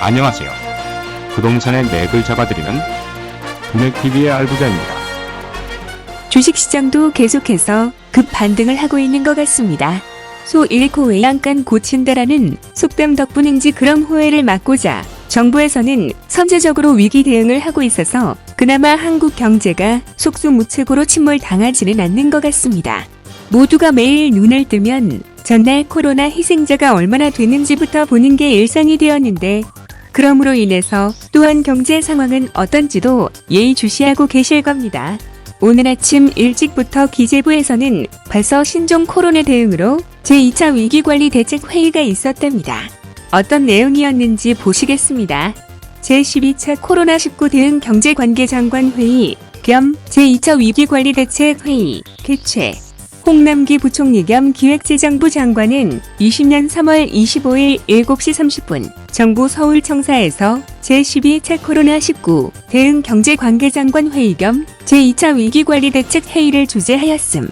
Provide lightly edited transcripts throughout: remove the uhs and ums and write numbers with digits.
안녕하세요. 부동산의 맥을 잡아드리는 동맥TV의 알부자입니다. 주식시장도 계속해서 급반등을 하고 있는 것 같습니다. 소 잃고 외양간 고친다라는 속담 덕분인지 그런 호해를 막고자 정부에서는 선제적으로 위기 대응을 하고 있어서 그나마 한국 경제가 속수무책으로 침몰당하지는 않는 것 같습니다. 모두가 매일 눈을 뜨면 전날 코로나 희생자가 얼마나 되는지부터 보는 게 일상이 되었는데 그럼으로 인해서 또한 경제 상황은 어떤지도 예의주시하고 계실 겁니다. 오늘 아침 일찍부터 기재부에서는 벌써 신종 코로나 대응으로 제2차 위기관리 대책 회의가 있었답니다. 어떤 내용이었는지 보시겠습니다. 제12차 코로나19 대응 경제관계장관 회의 겸 제2차 위기관리 대책 회의 개최. 홍남기 부총리 겸 기획재정부 장관은 20년 3월 25일 7시 30분 정부 서울청사에서 제12차 코로나19 대응 경제관계장관 회의 겸 제2차 위기관리 대책 회의를 주재하였음.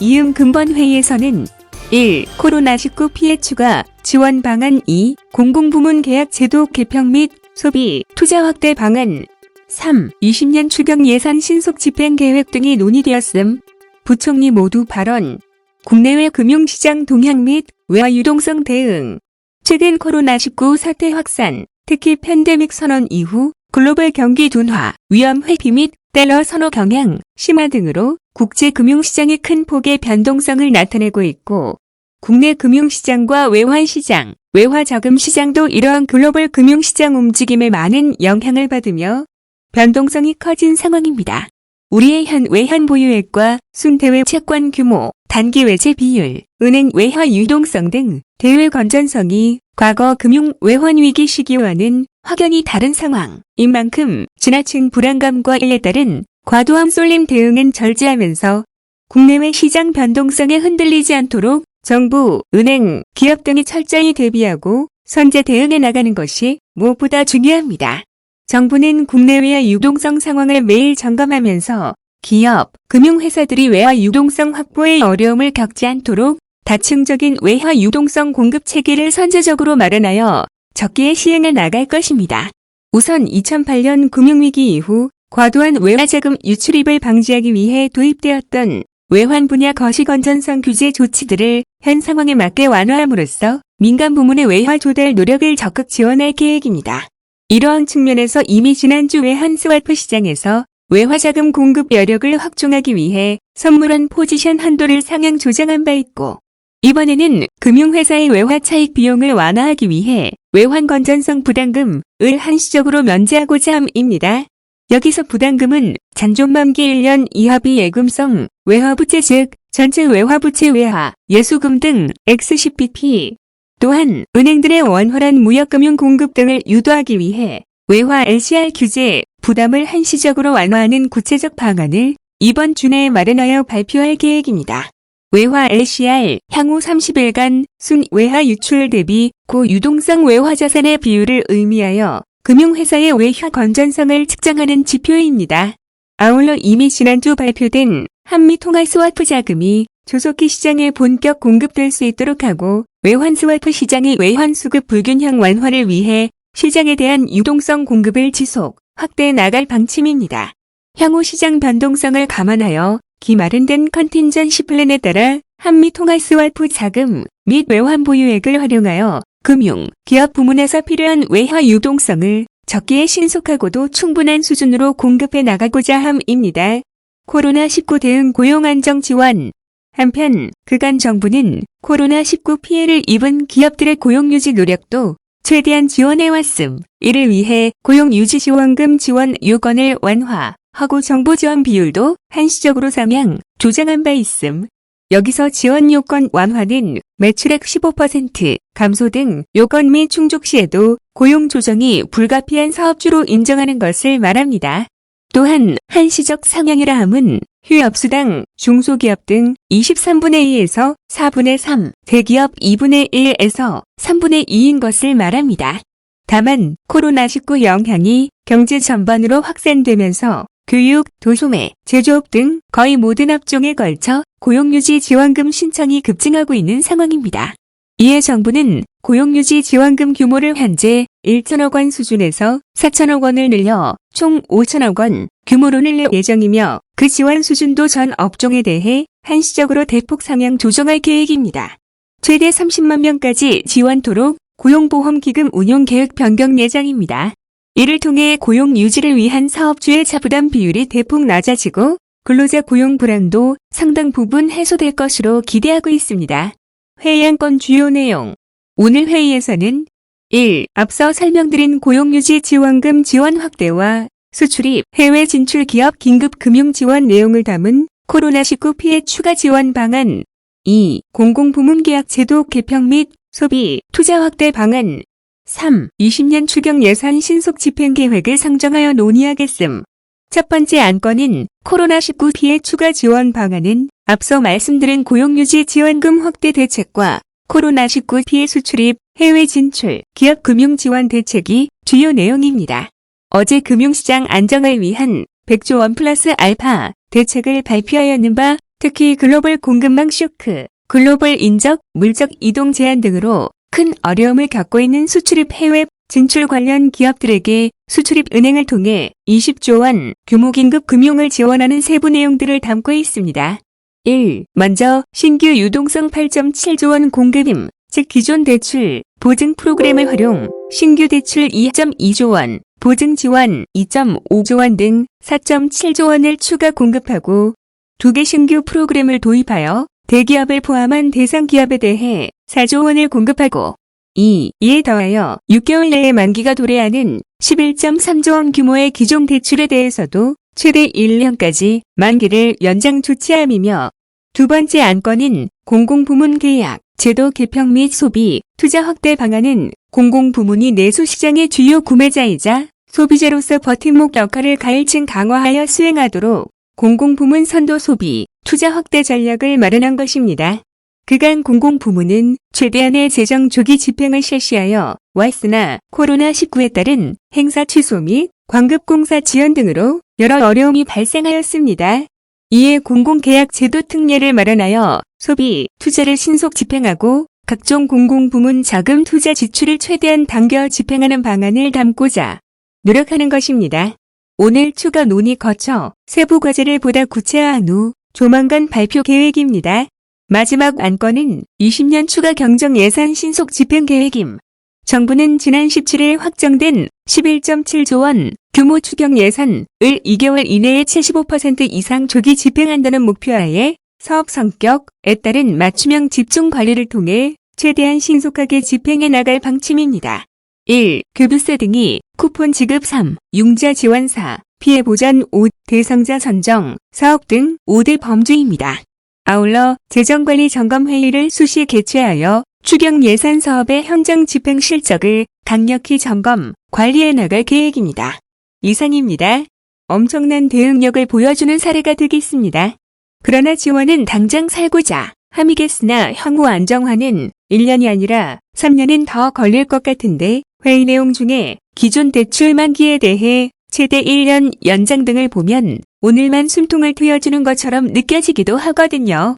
이음 금번 회의에서는 1. 코로나19 피해 추가 지원 방안 2. 공공부문 계약 제도 개편 및 소비, 투자 확대 방안 3. 20년 추경 예산 신속 집행 계획 등이 논의되었음. 부총리 모두 발언. 국내외 금융시장 동향 및 외화 유동성 대응. 최근 코로나19 사태 확산, 특히 팬데믹 선언 이후 글로벌 경기 둔화, 위험 회피 및 달러 선호 경향, 심화 등으로 국제 금융시장이 큰 폭의 변동성을 나타내고 있고 국내 금융시장과 외환시장, 외화자금시장도 이러한 글로벌 금융시장 움직임에 많은 영향을 받으며 변동성이 커진 상황입니다. 우리의 현 외환 보유액과 순대외 채권 규모, 단기 외채 비율, 은행 외화 유동성 등 대외 건전성이 과거 금융 외환 위기 시기와는 확연히 다른 상황인 만큼 지나친 불안감과 이에 따른 과도한 쏠림 대응은 절제하면서 국내외 시장 변동성에 흔들리지 않도록 정부, 은행, 기업 등이 철저히 대비하고 선제 대응해 나가는 것이 무엇보다 중요합니다. 정부는 국내외 유동성 상황을 매일 점검하면서 기업, 금융회사들이 외화 유동성 확보에 어려움을 겪지 않도록 다층적인 외화 유동성 공급 체계를 선제적으로 마련하여 적기에 시행해 나갈 것입니다. 우선 2008년 금융위기 이후 과도한 외화자금 유출입을 방지하기 위해 도입되었던 외환 분야 거시건전성 규제 조치들을 현 상황에 맞게 완화함으로써 민간 부문의 외화 조달 노력을 적극 지원할 계획입니다. 이러한 측면에서 이미 지난주 외환 스와프 시장에서 외화자금 공급 여력을 확충하기 위해 선물원 포지션 한도를 상향 조정한 바 있고 이번에는 금융회사의 외화 차익 비용을 완화하기 위해 외환 건전성 부담금을 한시적으로 면제하고자 함입니다. 여기서 부담금은 잔존만기 1년 이하비 예금성 외화부채 즉 전체 외화부채 외화, 예수금 등 XCPP 또한 은행들의 원활한 무역금융 공급 등을 유도하기 위해 외화 LCR 규제 부담을 한시적으로 완화하는 구체적 방안을 이번 주 내에 마련하여 발표할 계획입니다. 외화 LCR 향후 30일간 순 외화 유출 대비 고유동성 외화 자산의 비율을 의미하여 금융회사의 외화 건전성을 측정하는 지표입니다. 아울러 이미 지난주 발표된 한미 통화 스와프 자금이 조속히 시장에 본격 공급될 수 있도록 하고 외환 스와프 시장의 외환 수급 불균형 완화를 위해 시장에 대한 유동성 공급을 지속, 확대해 나갈 방침입니다. 향후 시장 변동성을 감안하여 기마련된 컨틴전시 플랜에 따라 한미 통화 스와프 자금 및 외환 보유액을 활용하여 금융, 기업 부문에서 필요한 외화 유동성을 적기에 신속하고도 충분한 수준으로 공급해 나가고자 함입니다. 코로나19 대응 고용 안정 지원. 한편 그간 정부는 코로나19 피해를 입은 기업들의 고용 유지 노력도 최대한 지원해왔음. 이를 위해 고용유지지원금 지원 요건을 완화하고 정부 지원 비율도 한시적으로 상향, 조정한 바 있음. 여기서 지원 요건 완화는 매출액 15% 감소 등 요건 및 충족 시에도 고용 조정이 불가피한 사업주로 인정하는 것을 말합니다. 또한 한시적 상향이라 함은 휴업수당, 중소기업 등 23분의 2에서 4분의 3, 대기업 2분의 1에서 3분의 2인 것을 말합니다. 다만 코로나19 영향이 경제 전반으로 확산되면서 교육, 도소매, 제조업 등 거의 모든 업종에 걸쳐 고용유지 지원금 신청이 급증하고 있는 상황입니다. 이에 정부는 고용유지 지원금 규모를 현재 1천억 원 수준에서 4천억 원을 늘려 총 5천억 원 규모로 늘릴 예정이며 그 지원 수준도 전 업종에 대해 한시적으로 대폭 상향 조정할 계획입니다. 최대 30만 명까지 지원토록 고용보험기금 운용계획 변경 예정입니다. 이를 통해 고용 유지를 위한 사업주의 자부담 비율이 대폭 낮아지고 근로자 고용 불안도 상당 부분 해소될 것으로 기대하고 있습니다. 회의 안건 주요 내용. 오늘 회의에서는 1. 앞서 설명드린 고용유지 지원금 지원 확대와 수출입, 해외 진출 기업 긴급 금융 지원 내용을 담은 코로나19 피해 추가 지원 방안. 2. 공공부문 계약 제도 개편 및 소비, 투자 확대 방안. 3. 20년 추경 예산 신속 집행 계획을 상정하여 논의하겠음. 첫 번째 안건인 코로나19 피해 추가 지원 방안은 앞서 말씀드린 고용유지 지원금 확대 대책과 코로나19 피해 수출입, 해외 진출, 기업 금융 지원 대책이 주요 내용입니다. 어제 금융시장 안정을 위한 100조 원 플러스 알파 대책을 발표하였는 바 특히 글로벌 공급망 쇼크, 글로벌 인적, 물적 이동 제한 등으로 큰 어려움을 겪고 있는 수출입 해외 진출 관련 기업들에게 수출입 은행을 통해 20조 원 규모 긴급 금융을 지원하는 세부 내용들을 담고 있습니다. 1. 먼저 신규 유동성 8.7조 원 공급임, 즉 기존 대출, 보증 프로그램을 활용, 신규 대출 2.2조 원, 보증 지원 2.5조 원 등 4.7조 원을 추가 공급하고 2개 신규 프로그램을 도입하여 대기업을 포함한 대상 기업에 대해 4조 원을 공급하고 2. 이에 더하여 6개월 내에 만기가 도래하는 11.3조 원 규모의 기존 대출에 대해서도 최대 1년까지 만기를 연장 조치함이며 두 번째 안건인 공공부문 계약, 제도 개편 및 소비, 투자 확대 방안은 공공부문이 내수시장의 주요 구매자이자 소비재로서 버팀목 역할을 가일층 강화하여 수행하도록 공공부문 선도 소비, 투자 확대 전략을 마련한 것입니다. 그간 공공부문은 최대한의 재정 조기 집행을 실시하여 왔으나 코로나19에 따른 행사 취소 및 광급공사 지연 등으로 여러 어려움이 발생하였습니다. 이에 공공계약 제도 특례를 마련하여 소비, 투자를 신속 집행하고 각종 공공부문 자금 투자 지출을 최대한 당겨 집행하는 방안을 담고자 노력하는 것입니다. 오늘 추가 논의 거쳐 세부 과제를 보다 구체화한 후 조만간 발표 계획입니다. 마지막 안건은 20년 추가 경정 예산 신속 집행 계획임. 정부는 지난 17일 확정된 11.7조 원 규모 추경 예산을 2개월 이내에 75% 이상 조기 집행한다는 목표하에 사업 성격에 따른 맞춤형 집중 관리를 통해 최대한 신속하게 집행해 나갈 방침입니다. 1. 교부세 등이 쿠폰 지급 3. 융자 지원 4. 피해 보전 5. 대상자 선정, 사업 등 5대 범주입니다. 아울러 재정관리 점검회의를 수시 개최하여 추경 예산 사업의 현장 집행 실적을 강력히 점검, 관리해 나갈 계획입니다. 이상입니다. 엄청난 대응력을 보여주는 사례가 되겠습니다. 그러나 지원은 당장 살고자 함이겠으나 향후 안정화는 1년이 아니라 3년은 더 걸릴 것 같은데 회의 내용 중에 기존 대출 만기에 대해 최대 1년 연장 등을 보면 오늘만 숨통을 트여주는 것처럼 느껴지기도 하거든요.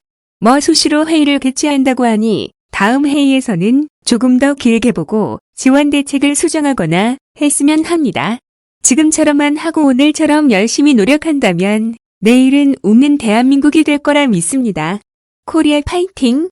수시로 회의를 개최한다고 하니 다음 회의에서는 조금 더 길게 보고 지원 대책을 수정하거나 했으면 합니다. 지금처럼만 하고 오늘처럼 열심히 노력한다면 내일은 웃는 대한민국이 될 거라 믿습니다. 코리아 파이팅!